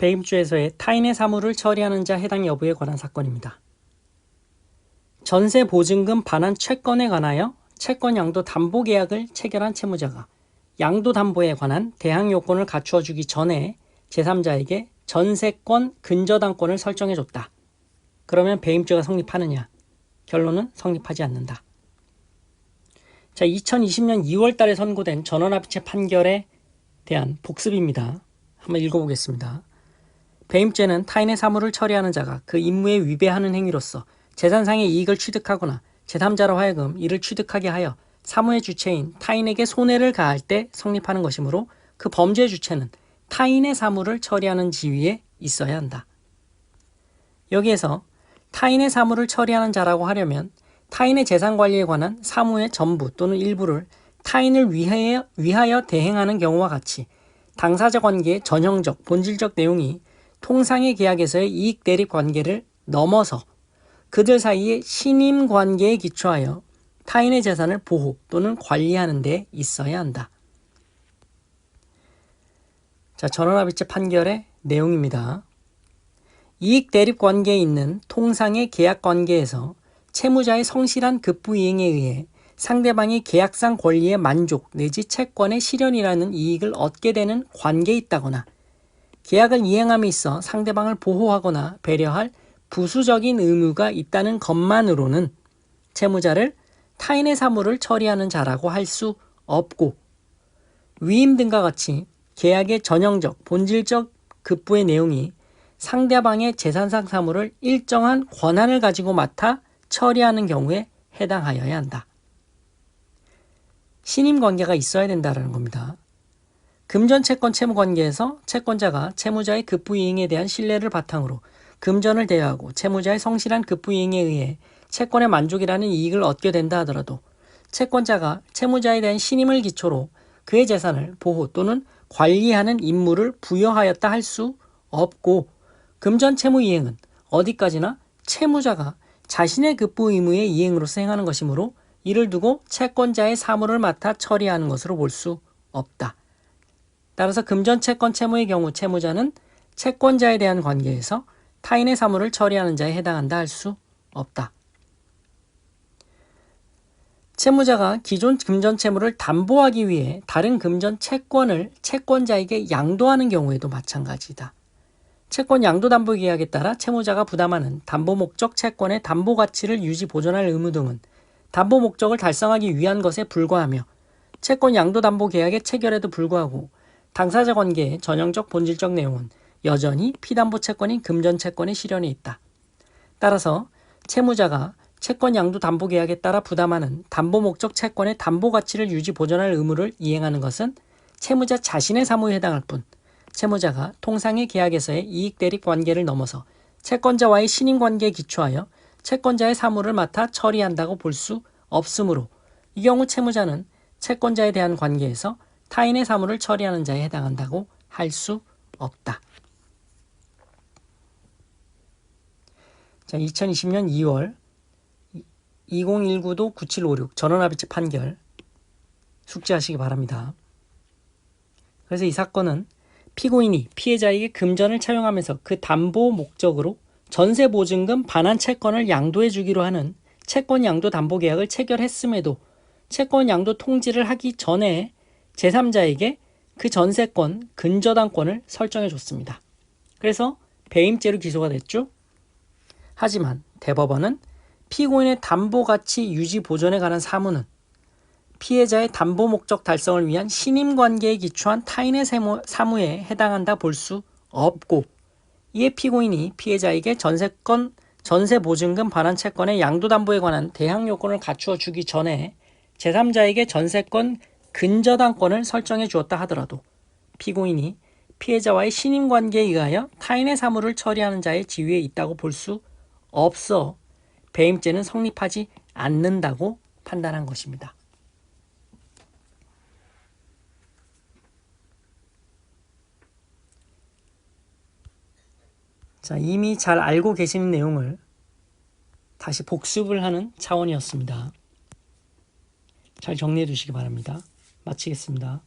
배임죄에서의 타인의 사물을 처리하는 자 해당 여부에 관한 사건입니다. 전세 보증금 반환 채권에 관하여 채권 양도 담보 계약을 체결한 채무자가 양도 담보에 관한 대항 요건을 갖추어 주기 전에 제3자에게 전세권 근저당권을 설정해 줬다. 그러면 배임죄가 성립하느냐? 결론은 성립하지 않는다. 자, 2020년 2월 달에 선고된 전원합의체 판결에 대한 복습입니다. 한번 읽어보겠습니다. 배임죄는 타인의 사물을 처리하는 자가 그 임무에 위배하는 행위로서 재산상의 이익을 취득하거나 제3자로 하여금 이를 취득하게 하여 사무의 주체인 타인에게 손해를 가할 때 성립하는 것이므로 그 범죄 주체는 타인의 사물을 처리하는 지위에 있어야 한다. 여기에서 타인의 사물을 처리하는 자라고 하려면 타인의 재산 관리에 관한 사무의 전부 또는 일부를 타인을 위하여 대행하는 경우와 같이 당사자 관계의 전형적, 본질적 내용이 통상의 계약에서의 이익 대립 관계를 넘어서 그들 사이의 신임 관계에 기초하여 타인의 재산을 보호 또는 관리하는 데 있어야 한다. 자, 전원합의체 판결의 내용입니다. 이익 대립 관계에 있는 통상의 계약 관계에서 채무자의 성실한 급부 이행에 의해 상대방이 계약상 권리의 만족 내지 채권의 실현이라는 이익을 얻게 되는 관계에 있다거나 계약을 이행함에 있어 상대방을 보호하거나 배려할 부수적인 의무가 있다는 것만으로는 채무자를 타인의 사물을 처리하는 자라고 할 수 없고 위임 등과 같이 계약의 전형적, 본질적 급부의 내용이 상대방의 재산상 사물을 일정한 권한을 가지고 맡아 처리하는 경우에 해당하여야 한다. 신임 관계가 있어야 된다는 겁니다. 금전 채권 채무 관계에서 채권자가 채무자의 급부 이행에 대한 신뢰를 바탕으로 금전을 대여하고 채무자의 성실한 급부 이행에 의해 채권의 만족이라는 이익을 얻게 된다 하더라도 채권자가 채무자에 대한 신임을 기초로 그의 재산을 보호 또는 관리하는 임무를 부여하였다 할 수 없고 금전 채무 이행은 어디까지나 채무자가 자신의 급부 의무의 이행으로서 행하는 것이므로 이를 두고 채권자의 사물을 맡아 처리하는 것으로 볼 수 없다. 따라서 금전 채권 채무의 경우 채무자는 채권자에 대한 관계에서 타인의 사물을 처리하는 자에 해당한다 할 수 없다. 채무자가 기존 금전 채무를 담보하기 위해 다른 금전 채권을 채권자에게 양도하는 경우에도 마찬가지다. 채권 양도담보 계약에 따라 채무자가 부담하는 담보 목적 채권의 담보 가치를 유지 보존할 의무 등은 담보 목적을 달성하기 위한 것에 불과하며 채권 양도담보 계약의 체결에도 불구하고 당사자 관계의 전형적 본질적 내용은 여전히 피담보 채권인 금전 채권의 실현에 있다. 따라서 채무자가 채권 양도 담보 계약에 따라 부담하는 담보 목적 채권의 담보 가치를 유지 보존할 의무를 이행하는 것은 채무자 자신의 사무에 해당할 뿐 채무자가 통상의 계약에서의 이익 대립 관계를 넘어서 채권자와의 신임 관계에 기초하여 채권자의 사무를 맡아 처리한다고 볼 수 없으므로 이 경우 채무자는 채권자에 대한 관계에서 타인의 사무를 처리하는 자에 해당한다고 할 수 없다. 자, 2020년 2월 2019도 9756 전원합의체 판결 숙지하시기 바랍니다. 그래서 이 사건은 피고인이 피해자에게 금전을 차용하면서 그 담보 목적으로 전세보증금 반환 채권을 양도해 주기로 하는 채권 양도 담보 계약을 체결했음에도 채권 양도 통지를 하기 전에 제3자에게 그 전세권 근저당권을 설정해 줬습니다. 그래서 배임죄로 기소가 됐죠. 하지만 대법원은 피고인의 담보 가치 유지 보존에 관한 사무는 피해자의 담보 목적 달성을 위한 신임 관계에 기초한 타인의 사무에 해당한다 볼 수 없고 이에 피고인이 피해자에게 전세 보증금 반환 채권의 양도담보에 관한 대항 요건을 갖추어 주기 전에 제3자에게 전세권 근저당권을 설정해 주었다 하더라도 피고인이 피해자와의 신임 관계에 의하여 타인의 사무를 처리하는 자의 지위에 있다고 볼 수 없어 배임죄는 성립하지 않는다고 판단한 것입니다. 자, 이미 잘 알고 계시는 내용을 다시 복습을 하는 차원이었습니다. 잘 정리해 두시기 바랍니다. 마치겠습니다.